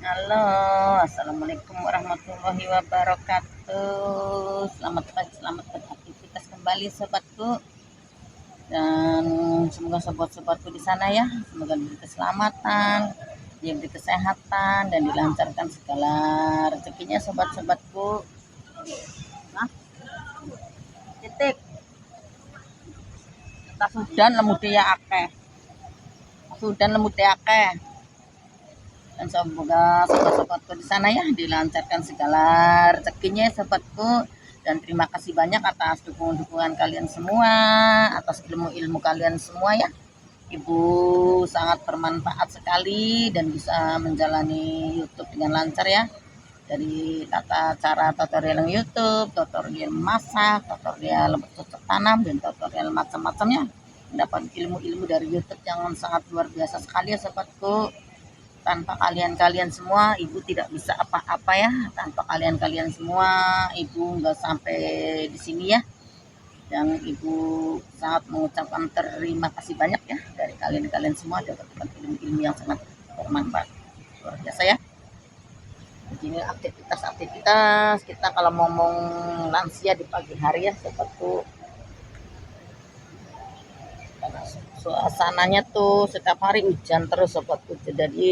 Halo, assalamualaikum warahmatullahi wabarakatuh. Selamat pagi, selamat beraktivitas kembali sobatku. Dan semoga sobat-sobatku di sana ya, semoga diberi keselamatan, diberi kesehatan, dan dilancarkan segala rezekinya sobat-sobatku. Nah, titik. Sudan lemudi ya akeh. Sudan lemudi akeh. Dan semoga sobat-sobatku di sana ya dilancarkan segala rezekinya sobatku, dan terima kasih banyak atas dukungan-dukungan kalian semua, atas ilmu-ilmu kalian semua ya. Ibu sangat bermanfaat sekali dan bisa menjalani YouTube dengan lancar ya, dari tata cara tutorial YouTube, tutorial masak, tutorial bercocok tanam, dan tutorial macam-macamnya. Mendapat ilmu-ilmu dari YouTube yang sangat luar biasa sekali ya sobatku. Tanpa kalian-kalian semua ibu tidak bisa apa-apa ya. Tanpa kalian-kalian semua ibu nggak sampai di sini ya. Dan ibu sangat mengucapkan terima kasih banyak ya dari kalian-kalian semua, dapat ilmu-ilmu yang sangat bermanfaat luar biasa ya. Begini aktivitas kita kalau ngomong lansia di pagi hari ya seperti suasananya tuh setiap hari hujan terus sobatku, jadi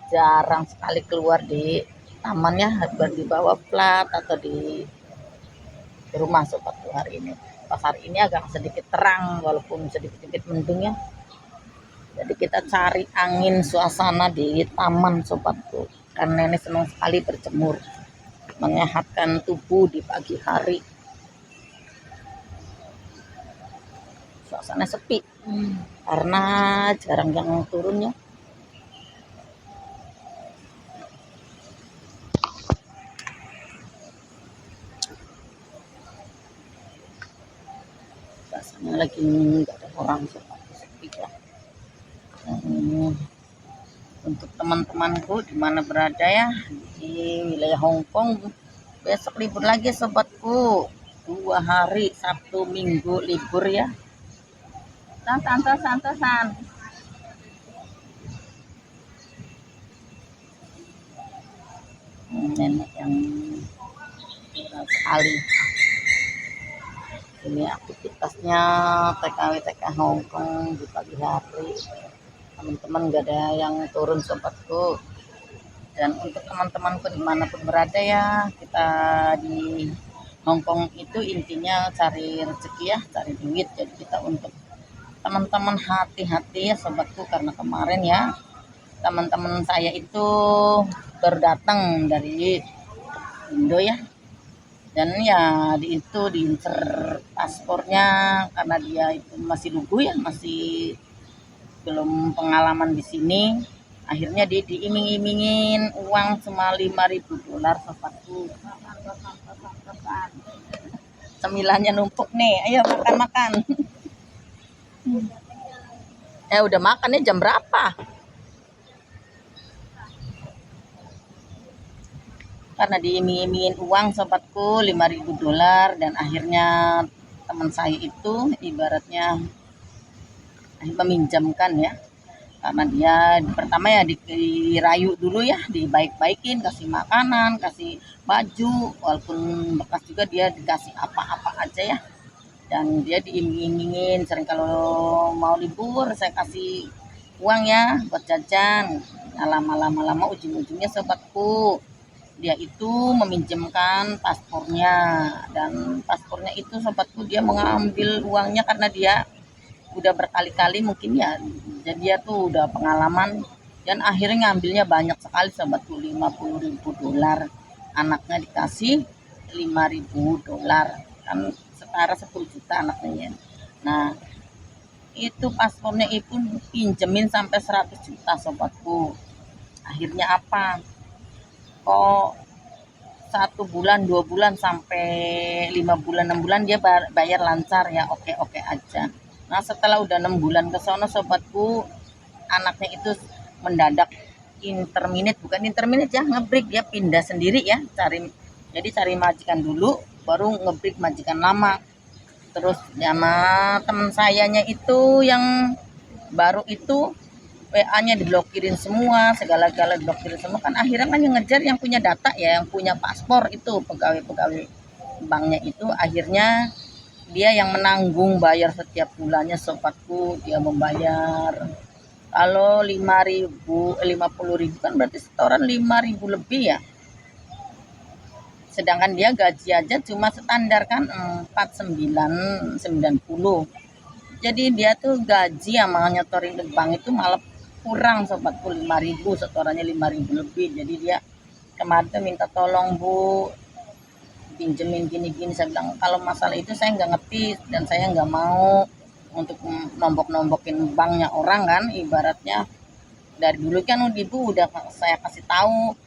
jarang sekali keluar di tamannya, di bawah plat atau di rumah sobatku. Hari ini pas hari ini agak sedikit terang walaupun sedikit-sedikit mendung ya, jadi kita cari angin suasana di taman sobatku, karena ini senang sekali berjemur, menyehatkan tubuh di pagi hari. Suasana sepi karena jarang yang turunnya. Suasana lagi nggak ada orang, sepi ya. Untuk teman-temanku di mana berada ya di wilayah Hong Kong, besok libur lagi sobatku, 2 hari Sabtu Minggu libur ya. Santosan nenek yang sekali ini aktivitasnya TKW Hong Kong di pagi hari. Teman-teman gak ada yang turun sobatku. Dan untuk teman-temanku dimanapun berada ya, kita di Hong Kong itu intinya cari rezeki ya, cari duit. Jadi kita untuk teman-teman hati-hati ya sobatku, karena kemarin ya teman-teman saya itu berdatang dari Indo ya, dan ya itu diincer paspornya karena dia itu masih lugu ya, masih belum pengalaman di sini. Akhirnya dia diiming-imingin uang cuma $5.000 sobatku. Cemilannya numpuk nih, ayo makan-makan. Udah makan nih, jam berapa? Karena diiming-imingin uang sobatku $5.000, dan akhirnya teman saya itu ibaratnya meminjamkan ya, karena dia pertama ya dirayu dulu ya, dibaik-baikin, kasih makanan, kasih baju, walaupun bekas juga dia dikasih apa-apa aja ya. Dan dia diiming-imingin, sering kalau mau libur saya kasih uang ya buat jajan. Nah, lama-lama ujung-ujungnya sobatku dia itu meminjamkan paspornya, dan paspornya itu sobatku dia mengambil uangnya karena dia udah berkali-kali mungkin ya, jadi dia tuh udah pengalaman, dan akhirnya ngambilnya banyak sekali sobatku, $50.000. Anaknya dikasih $5.000, kan setara 10 juta anaknya. Nah itu paspornya itu pinjemin sampai 100 juta sobatku. Akhirnya apa, kok 1 bulan 2 bulan sampai 5 bulan 6 bulan dia bayar lancar ya, oke aja. Nah setelah udah 6 bulan ke sono sobatku, anaknya itu mendadak bukan interminate ya, ngebreak, dia pindah sendiri ya, cari majikan dulu baru ngebreak majikan lama. Terus sama teman sayanya itu yang baru itu WA-nya diblokirin semua, segala-gala diblokirin semua, kan akhirnya kan yang ngejar yang punya data ya, yang punya paspor itu pegawai-pegawai banknya itu, akhirnya dia yang menanggung bayar setiap bulannya. Sobatku, dia membayar kalau 5.000, 50.000 kan berarti setoran 5.000 lebih ya. Sedangkan dia gaji aja cuma standar kan 4990. Jadi dia tuh gaji yang mau nyetorin ke bank itu malah kurang sobatku, 5.000, setorannya 5.000 lebih. Jadi dia kemarin tuh minta tolong, Bu, pinjemin gini-gini. Saya bilang kalau masalah itu saya nggak ngerti dan saya nggak mau untuk nombok-nombokin banknya orang kan. Ibaratnya dari dulu kan ibu udah saya kasih tahu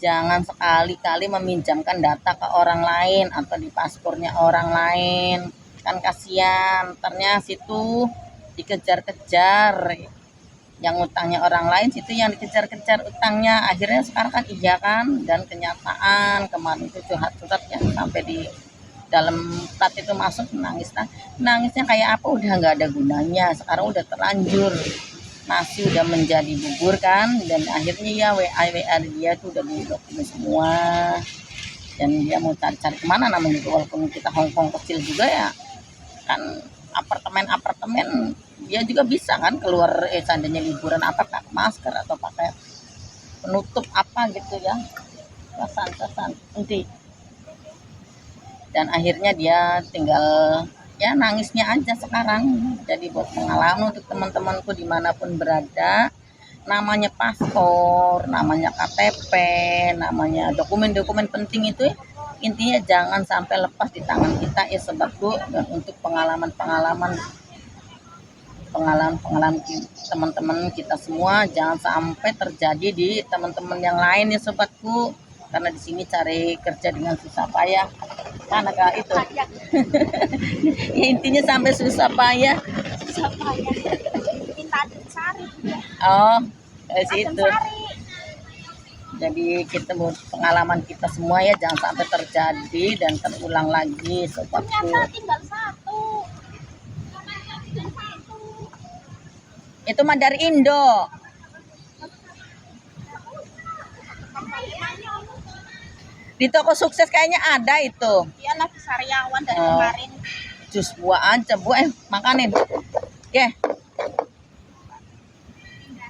jangan sekali-kali meminjamkan data ke orang lain atau di paspornya orang lain, kan kasihan ternyata situ dikejar-kejar, yang utangnya orang lain situ yang dikejar-kejar utangnya. Akhirnya sekarang kan iya kan, dan kenyataan kemarin itu curhat-curhat yang sampai di dalam plat itu masuk, nangisnya kayak apa, udah nggak ada gunanya, sekarang udah terlanjur, nasi udah menjadi bubur kan. Dan akhirnya ya WA dia tuh udah diblokir semua, dan dia mau cari-cari kemana namanya, walaupun kita Hongkong kecil juga ya kan, apartemen dia juga bisa kan keluar, seandainya liburan apa, pakai masker atau pakai penutup apa gitu ya, kesan nanti. Dan akhirnya dia tinggal ya nangisnya aja sekarang. Jadi buat pengalaman untuk teman-temanku dimanapun berada, namanya paspor, namanya KTP, namanya dokumen-dokumen penting itu ya, intinya jangan sampai lepas di tangan kita ya sobatku. Dan untuk pengalaman teman-teman kita semua jangan sampai terjadi di teman-teman yang lain ya sobatku, karena di sini cari kerja dengan susah payah kan agak itu ya, intinya sampai susah payah minta dicari. oh dari situ. Jadi kita buat pengalaman kita semua ya, jangan sampai terjadi dan terulang lagi sobatku. Ternyata tinggal satu. Itu mah dari Indo. Di toko sukses kayaknya ada itu. Dia lagi sariawan dari kemarin. Jus buah aja, Bu. Makanin. Ya.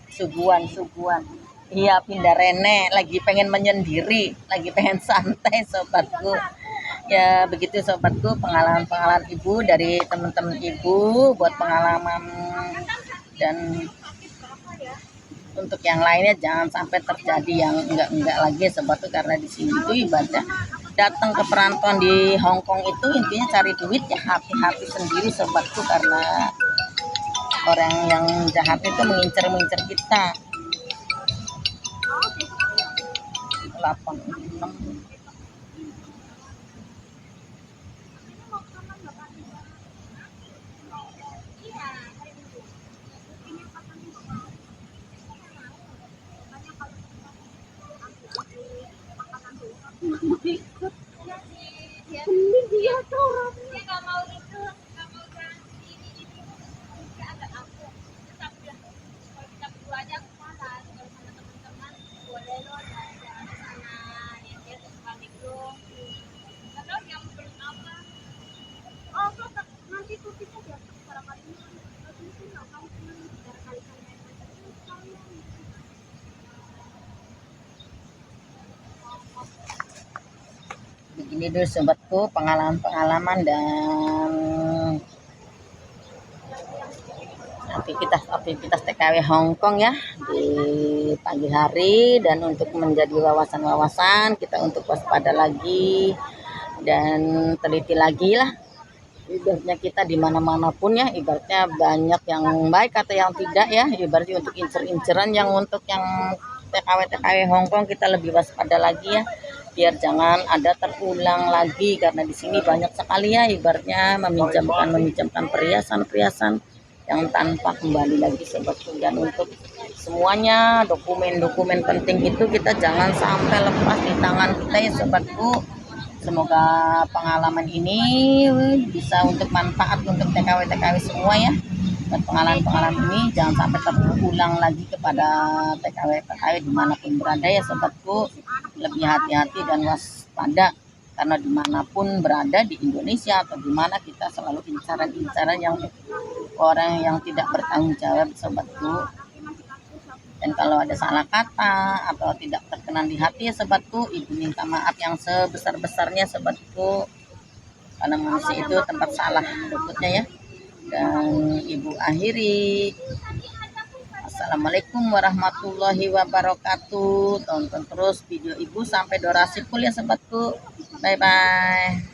Suguhan. Iya, pindah Rene. Lagi pengen menyendiri. Lagi pengen santai, sobatku. Ya, begitu sobatku. Pengalaman ibu dari teman-teman ibu. Buat pengalaman. Dan untuk yang lainnya jangan sampai terjadi yang enggak lagi sobatku, karena di sini itu ibadah datang ke perantauan di Hongkong itu intinya cari duit ya, hati-hati sendiri sobatku, karena orang yang jahat itu mengincar kita. 86. Dia tuh dia nggak mau itu, nggak mau ganti ini agak aku tetap ya, kalau kita berdua aja aku malas, kalau sama teman-teman boleh lo jalan ke sana ya, dia terus balik lo nggak tahu dia mau beli apa. Oh kok nanti tuh kita diajak barangkali ini itu nggak tahu barangkali kalian Begini dulu sobatku, pengalaman dan aktivitas TKW Hongkong ya di pagi hari. Dan untuk menjadi wawasan kita untuk waspada lagi dan teliti lagi lah. Ibaratnya kita di mana-mana pun ya, ibaratnya banyak yang baik atau yang tidak ya, ibaratnya untuk incer-inceran. Yang untuk yang TKW Hongkong kita lebih waspada lagi ya, biar jangan ada terulang lagi, karena di sini banyak sekali ya ibaratnya meminjamkan perhiasan yang tanpa kembali lagi sobatku. Dan untuk semuanya dokumen penting itu kita jangan sampai lepas di tangan kita ya sobatku. Semoga pengalaman ini bisa untuk manfaat untuk TKW semua ya. Dan pengalaman-pengalaman ini jangan sampai terulang lagi kepada TKW dimanapun berada ya sobatku. Lebih hati-hati dan waspada, karena dimanapun berada di Indonesia atau dimana kita selalu incaran-incaran yang orang yang tidak bertanggung jawab sobatku. Dan kalau ada salah kata atau tidak berkenan di hati ya sobatku, ibu minta maaf yang sebesar-besarnya sobatku, karena manusia itu tempat salah luputnya ya. Dan ibu akhiri, assalamualaikum warahmatullahi wabarakatuh. Tonton terus video ibu sampai durasi full ya sobatku. Bye bye.